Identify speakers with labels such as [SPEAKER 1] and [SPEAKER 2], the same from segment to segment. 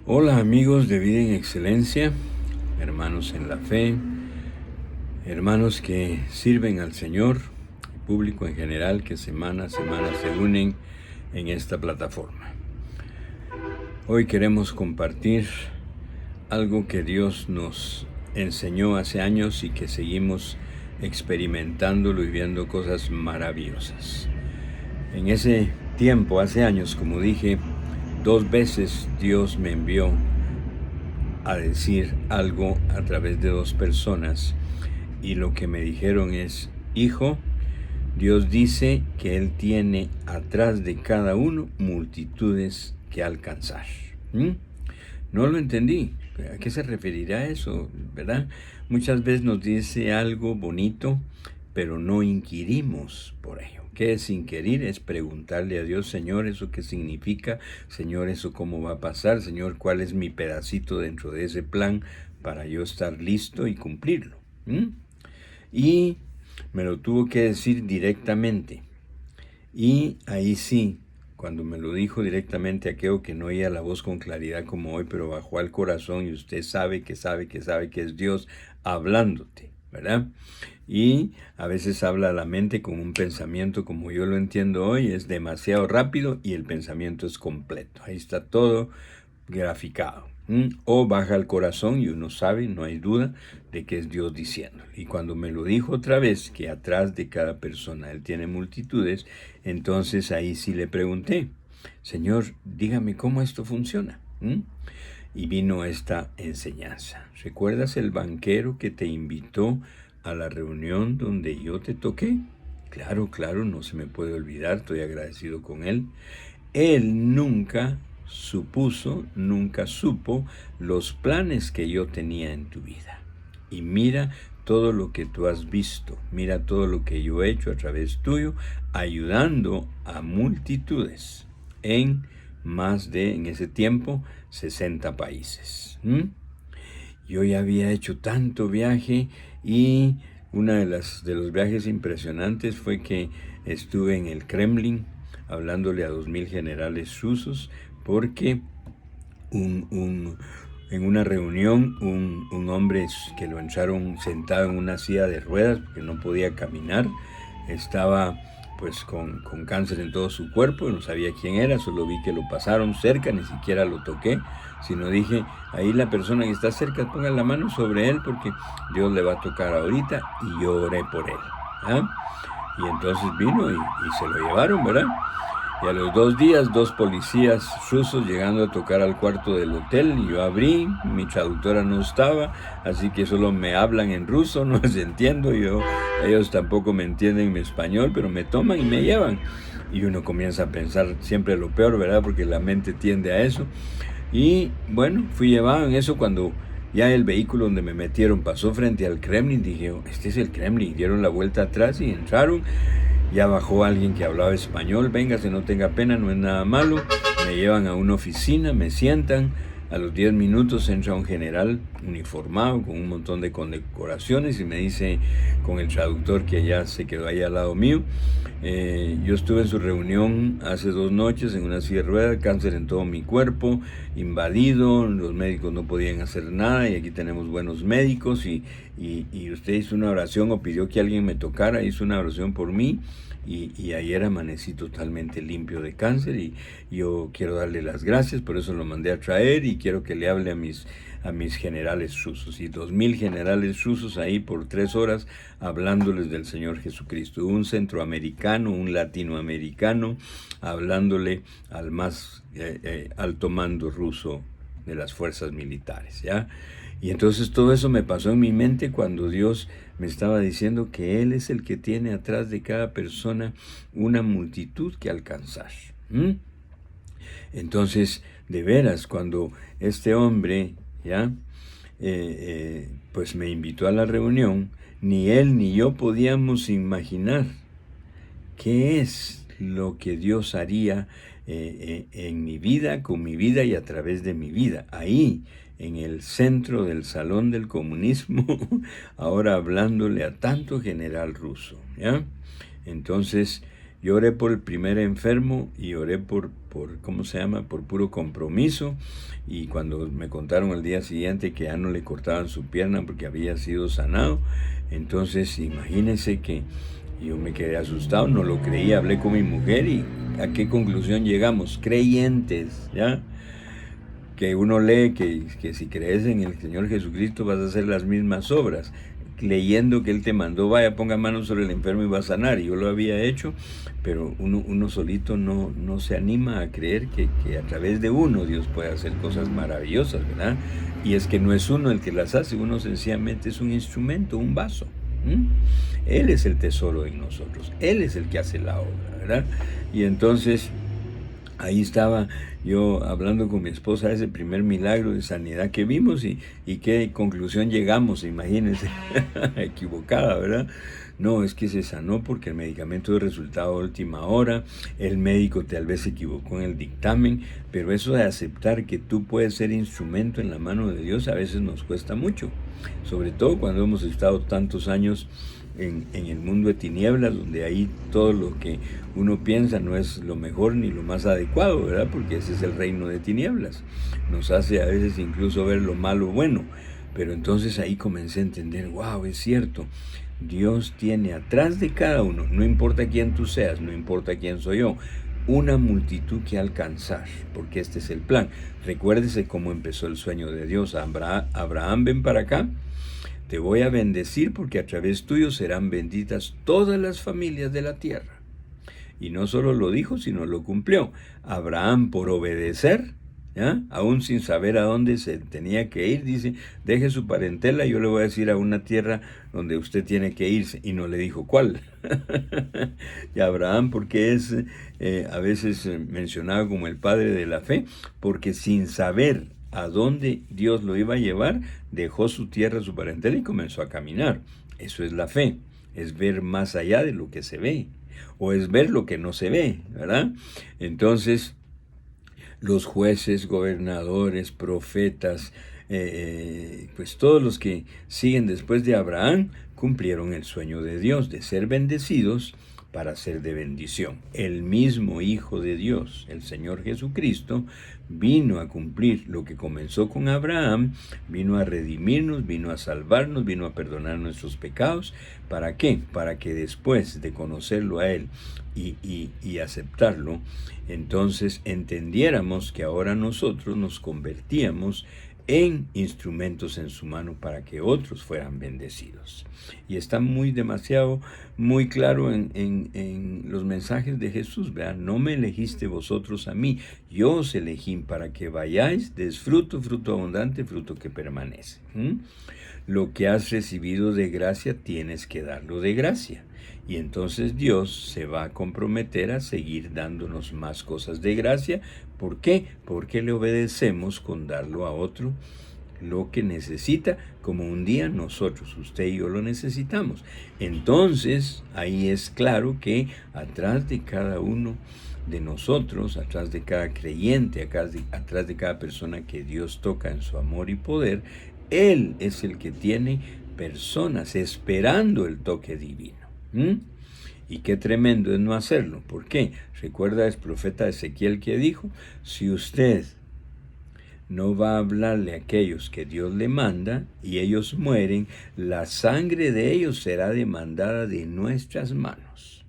[SPEAKER 1] Hola amigos de Vida en Excelencia, hermanos en la fe, hermanos que sirven al Señor, y público en general que semana a semana se unen en esta plataforma. Hoy queremos compartir algo que Dios nos enseñó hace años y que seguimos experimentándolo y viendo cosas maravillosas. En ese tiempo, hace años, como dije, 2 veces Dios me envió a decir algo a través de 2 personas y lo que me dijeron es: hijo, Dios dice que Él tiene atrás de cada uno multitudes que alcanzar. No lo entendí. ¿A qué se referirá eso? ¿Verdad? Muchas veces nos dice algo bonito, pero no inquirimos por ello. ¿Qué es inquirir? Es preguntarle a Dios: Señor, ¿eso qué significa? Señor, ¿eso cómo va a pasar? Señor, ¿cuál es mi pedacito dentro de ese plan para yo estar listo y cumplirlo? Y me lo tuvo que decir directamente. Y ahí sí, cuando me lo dijo directamente, aquello que no oía la voz con claridad como hoy, pero bajó al corazón y usted sabe que es Dios hablándote, ¿verdad? Y a veces habla la mente con un pensamiento como yo lo entiendo hoy, es demasiado rápido y el pensamiento es completo. Ahí está todo graficado. O baja al corazón y uno sabe, no hay duda, de que es Dios diciéndole. Y cuando me lo dijo otra vez, que atrás de cada persona Él tiene multitudes, entonces ahí sí le pregunté: Señor, dígame cómo esto funciona. Y vino esta enseñanza. ¿Recuerdas el banquero que te invitó a la reunión donde yo te toqué? Claro, claro, no se me puede olvidar, estoy agradecido con él. Él nunca supo los planes que yo tenía en tu vida. Y mira todo lo que tú has visto, mira todo lo que yo he hecho a través tuyo, ayudando a multitudes en más de, en ese tiempo, 60 países. Yo ya había hecho tanto viaje y uno de los viajes impresionantes fue que estuve en el Kremlin hablándole a 2000 generales rusos porque en una reunión un hombre que lo echaron sentado en una silla de ruedas porque no podía caminar, estaba pues con cáncer en todo su cuerpo, no sabía quién era, solo vi que lo pasaron cerca, ni siquiera lo toqué, sino dije: ahí la persona que está cerca, ponga la mano sobre él porque Dios le va a tocar ahorita, y yo oré por él. Y entonces vino y se lo llevaron, ¿verdad? Y a los 2 días, 2 policías rusos llegando a tocar al cuarto del hotel, y yo abrí, mi traductora no estaba, así que solo me hablan en ruso, no les entiendo, ellos tampoco me entienden mi español, pero me toman y me llevan. Y uno comienza a pensar siempre lo peor, ¿verdad? Porque la mente tiende a eso. Y bueno, fui llevado en eso. Cuando ya el vehículo donde me metieron pasó frente al Kremlin, dije: este es el Kremlin. Dieron la vuelta atrás y entraron. Ya bajó alguien que hablaba español: véngase, no tenga pena, no es nada malo. Me llevan a una oficina, me sientan. A los 10 minutos entra un general uniformado con un montón de condecoraciones y me dice, con el traductor que ya se quedó ahí al lado mío: yo estuve en su reunión hace 2 noches en una silla de ruedas, cáncer en todo mi cuerpo, invadido, los médicos no podían hacer nada y aquí tenemos buenos médicos, y usted hizo una oración o pidió que alguien me tocara, hizo una oración por mí, y ayer amanecí totalmente limpio de cáncer, y yo quiero darle las gracias, por eso lo mandé a traer, y quiero que le hable a mis generales rusos. Y 2000 generales rusos ahí por 3 horas hablándoles del Señor Jesucristo. Un centroamericano, un latinoamericano, hablándole al más alto mando ruso de las fuerzas militares, ¿ya? Y entonces todo eso me pasó en mi mente cuando Dios me estaba diciendo que Él es el que tiene atrás de cada persona una multitud que alcanzar. Entonces, de veras, cuando este hombre, ¿ya? Pues me invitó a la reunión, ni él ni yo podíamos imaginar qué es lo que Dios haría en mi vida, con mi vida y a través de mi vida. Ahí, en el centro del salón del comunismo, ahora hablándole a tanto general ruso, ¿ya? Entonces, Yo oré por el primer enfermo y oré por ¿cómo se llama? Por puro compromiso. Y cuando me contaron al día siguiente que ya no le cortaban su pierna porque había sido sanado, entonces imagínense que yo me quedé asustado, no lo creía, hablé con mi mujer y ¿a qué conclusión llegamos? Creyentes, ¿ya? Que uno lee que si crees en el Señor Jesucristo vas a hacer las mismas obras, leyendo que Él te mandó, vaya, ponga manos sobre el enfermo y va a sanar. Y yo lo había hecho, pero uno solito no se anima a creer que a través de uno Dios puede hacer cosas maravillosas, ¿verdad? Y es que no es uno el que las hace, uno sencillamente es un instrumento, un vaso. Él es el tesoro en nosotros, Él es el que hace la obra, ¿verdad? Y entonces ahí estaba yo hablando con mi esposa de ese primer milagro de sanidad que vimos y qué conclusión llegamos, imagínense, equivocada, ¿verdad? No, es que se sanó porque el medicamento dio resultado a última hora, el médico tal vez se equivocó en el dictamen, pero eso de aceptar que tú puedes ser instrumento en la mano de Dios a veces nos cuesta mucho, sobre todo cuando hemos estado tantos años en el mundo de tinieblas, donde ahí todo lo que uno piensa no es lo mejor ni lo más adecuado, ¿verdad? Porque ese es el reino de tinieblas. Nos hace a veces incluso ver lo malo bueno. Pero entonces ahí comencé a entender, wow, es cierto, Dios tiene atrás de cada uno, no importa quién tú seas, no importa quién soy yo, una multitud que alcanzar, porque este es el plan. Recuérdese cómo empezó el sueño de Dios. Abraham, ven para acá. Te voy a bendecir porque a través tuyo serán benditas todas las familias de la tierra. Y no solo lo dijo, sino lo cumplió. Abraham, por obedecer, ¿ya? Aún sin saber a dónde se tenía que ir, dice, deje su parentela, yo le voy a decir a una tierra donde usted tiene que irse. Y no le dijo cuál. Y Abraham, porque es a veces mencionado como el padre de la fe, porque sin saber a dónde Dios lo iba a llevar, dejó su tierra, su parentela y comenzó a caminar. Eso es la fe, es ver más allá de lo que se ve, o es ver lo que no se ve, ¿verdad? Entonces, los jueces, gobernadores, profetas, pues todos los que siguen después de Abraham cumplieron el sueño de Dios de ser bendecidos para ser de bendición. El mismo Hijo de Dios, el Señor Jesucristo, vino a cumplir lo que comenzó con Abraham, vino a redimirnos, vino a salvarnos, vino a perdonar nuestros pecados. ¿Para qué? Para que después de conocerlo a Él y aceptarlo, entonces entendiéramos que ahora nosotros nos convertíamos en instrumentos en su mano para que otros fueran bendecidos. Y está muy claro en los mensajes de Jesús, ¿verdad? No me elegiste vosotros a mí, yo os elegí para que vayáis, des fruto, fruto abundante, fruto que permanece. Lo que has recibido de gracia, tienes que darlo de gracia. Y entonces Dios se va a comprometer a seguir dándonos más cosas de gracia. ¿Por qué? Porque le obedecemos con darlo a otro lo que necesita, como un día nosotros, usted y yo lo necesitamos. Entonces, ahí es claro que atrás de cada uno de nosotros, atrás de cada creyente, atrás de cada persona que Dios toca en su amor y poder, Él es el que tiene personas esperando el toque divino. Y qué tremendo es no hacerlo. ¿Por qué? Recuerda el profeta Ezequiel que dijo, si usted no va a hablarle a aquellos que Dios le manda y ellos mueren, la sangre de ellos será demandada de nuestras manos.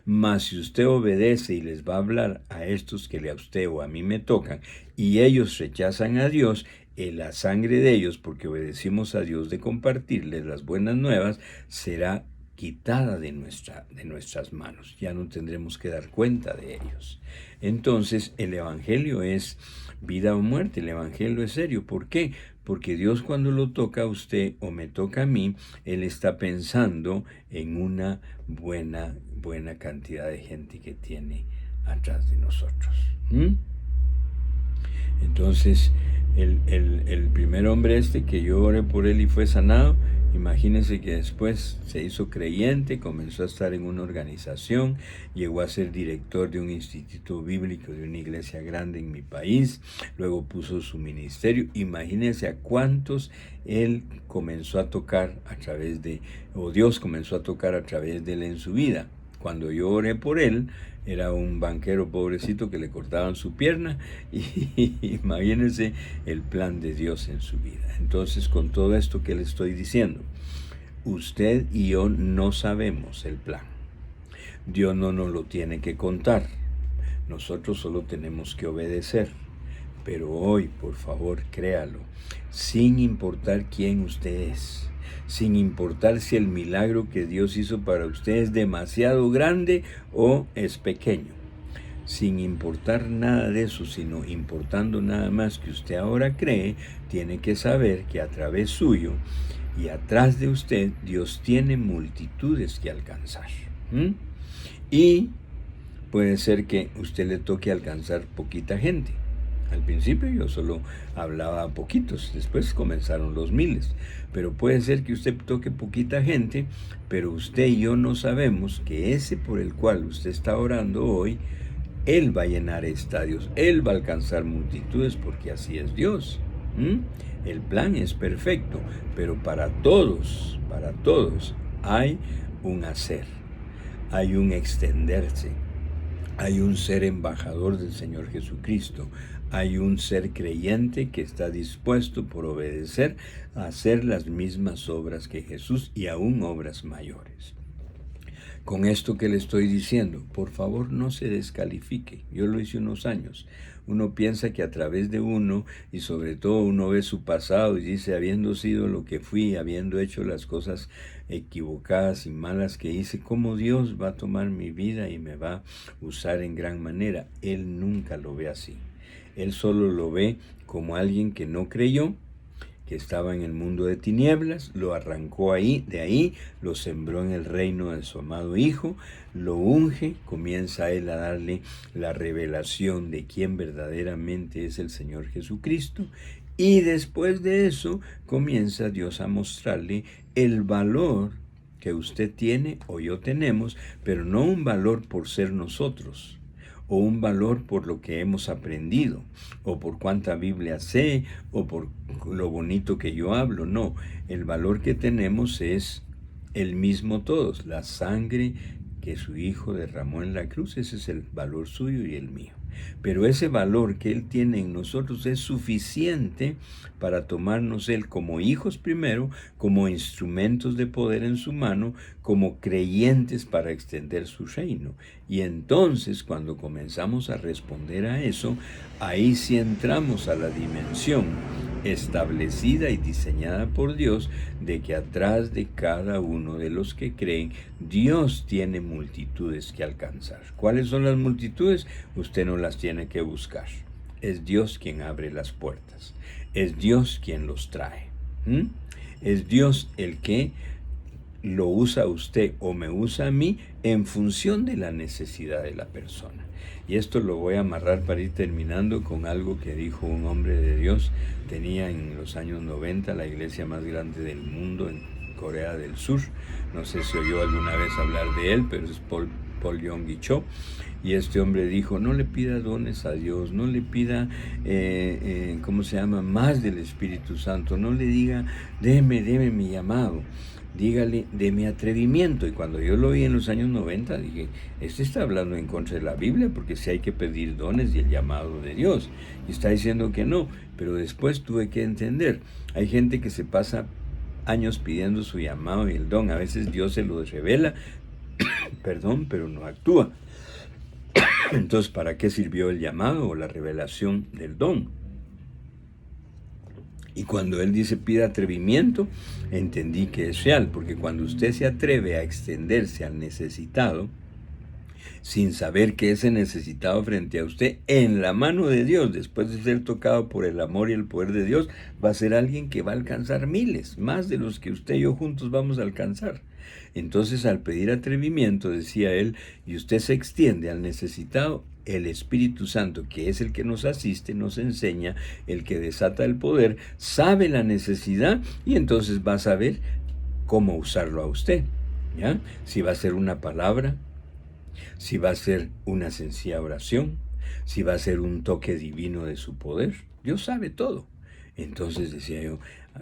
[SPEAKER 1] Mas si usted obedece y les va a hablar a estos que a usted o a mí me tocan y ellos rechazan a Dios, la sangre de ellos, porque obedecimos a Dios de compartirles las buenas nuevas, será quitada de nuestras manos. Ya no tendremos que dar cuenta de ellos. Entonces, el Evangelio es vida o muerte. El Evangelio es serio. ¿Por qué? Porque Dios, cuando lo toca a usted o me toca a mí, Él está pensando en una buena cantidad de gente que tiene atrás de nosotros. Entonces, el primer hombre que yo oré por él y fue sanado, imagínense que después se hizo creyente, comenzó a estar en una organización, llegó a ser director de un instituto bíblico de una iglesia grande en mi país, luego puso su ministerio. Imagínense a cuántos él comenzó a tocar a través de, o Dios comenzó a tocar a través de él en su vida. Cuando yo oré por él, era un banquero pobrecito que le cortaban su pierna y imagínense el plan de Dios en su vida. Entonces, con todo esto que le estoy diciendo, usted y yo no sabemos el plan. Dios no nos lo tiene que contar. Nosotros solo tenemos que obedecer. Pero hoy, por favor, créalo, sin importar quién usted es, sin importar si el milagro que Dios hizo para usted es demasiado grande o es pequeño, sin importar nada de eso, sino importando nada más que usted ahora cree, tiene que saber que a través suyo y atrás de usted, Dios tiene multitudes que alcanzar. Y puede ser que usted le toque alcanzar poquita gente. Al principio yo solo hablaba a poquitos, después comenzaron los miles. Pero puede ser que usted toque poquita gente, pero usted y yo no sabemos que ese por el cual usted está orando hoy, Él va a llenar estadios, Él va a alcanzar multitudes, porque así es Dios. El plan es perfecto, pero para todos hay un hacer, hay un extenderse. Hay un ser embajador del Señor Jesucristo. Hay un ser creyente que está dispuesto por obedecer a hacer las mismas obras que Jesús y aún obras mayores. Con esto que le estoy diciendo, por favor no se descalifique. Yo lo hice unos años. Uno piensa que a través de uno, y sobre todo uno ve su pasado y dice, habiendo sido lo que fui, habiendo hecho las cosas equivocadas y malas que hice, ¿cómo Dios va a tomar mi vida y me va a usar en gran manera? Él nunca lo ve así. Él solo lo ve como alguien que no creyó, que estaba en el mundo de tinieblas, lo arrancó de ahí, lo sembró en el reino de su amado Hijo, lo unge, comienza él a darle la revelación de quién verdaderamente es el Señor Jesucristo, y después de eso comienza Dios a mostrarle el valor que usted tiene o yo tenemos, pero no un valor por ser nosotros, o un valor por lo que hemos aprendido, o por cuánta Biblia sé, o por lo bonito que yo hablo. No, el valor que tenemos es el mismo todos, la sangre que su Hijo derramó en la cruz, ese es el valor suyo y el mío. Pero ese valor que Él tiene en nosotros es suficiente para tomarnos Él como hijos primero, como instrumentos de poder en su mano, como creyentes para extender su reino. Y entonces, cuando comenzamos a responder a eso, ahí sí entramos a la dimensión establecida y diseñada por Dios, de que atrás de cada uno de los que creen, Dios tiene multitudes que alcanzar. ¿Cuáles son las multitudes? Usted no las tiene que buscar. Es Dios quien abre las puertas. Es Dios quien los trae. Es Dios el que lo usa a usted o me usa a mí en función de la necesidad de la persona. Y esto lo voy a amarrar para ir terminando con algo que dijo un hombre de Dios. Tenía en los años 90 la iglesia más grande del mundo en Corea del Sur. No sé si oyó alguna vez hablar de él, pero es Paul Yonggi Cho. Y este hombre dijo, no le pida dones a Dios, no le pida, más del Espíritu Santo, no le diga, deme mi llamado. Dígale de mi atrevimiento. Y cuando yo lo vi en los años 90, dije, este está hablando en contra de la Biblia, porque si hay que pedir dones y el llamado de Dios. Y está diciendo que no. Pero después tuve que entender, hay gente que se pasa años pidiendo su llamado y el don. A veces Dios se lo revela, pero no actúa. Entonces, ¿para qué sirvió el llamado o la revelación del don? Y cuando él dice pida atrevimiento, entendí que es real, porque cuando usted se atreve a extenderse al necesitado, sin saber que ese necesitado frente a usted, en la mano de Dios, después de ser tocado por el amor y el poder de Dios, va a ser alguien que va a alcanzar miles, más de los que usted y yo juntos vamos a alcanzar. Entonces, al pedir atrevimiento, decía él, y usted se extiende al necesitado, el Espíritu Santo, que es el que nos asiste, nos enseña, el que desata el poder, sabe la necesidad y entonces va a saber cómo usarlo a usted, ¿ya? Si va a ser una palabra, si va a ser una sencilla oración, si va a ser un toque divino de su poder. Dios sabe todo. Entonces decía yo,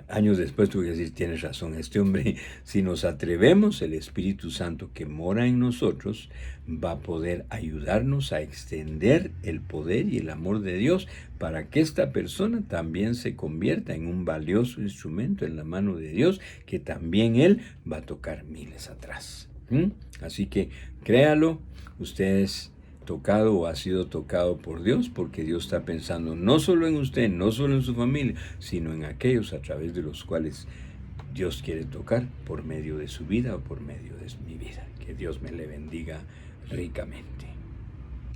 [SPEAKER 1] años después tuve que decir, tienes razón, este hombre, si nos atrevemos, el Espíritu Santo que mora en nosotros va a poder ayudarnos a extender el poder y el amor de Dios para que esta persona también se convierta en un valioso instrumento en la mano de Dios, que también Él va a tocar miles atrás. Así que créalo, ustedes tocado o ha sido tocado por Dios, porque Dios está pensando no solo en usted, no solo en su familia, sino en aquellos a través de los cuales Dios quiere tocar por medio de su vida o por medio de mi vida. Que Dios me le bendiga ricamente.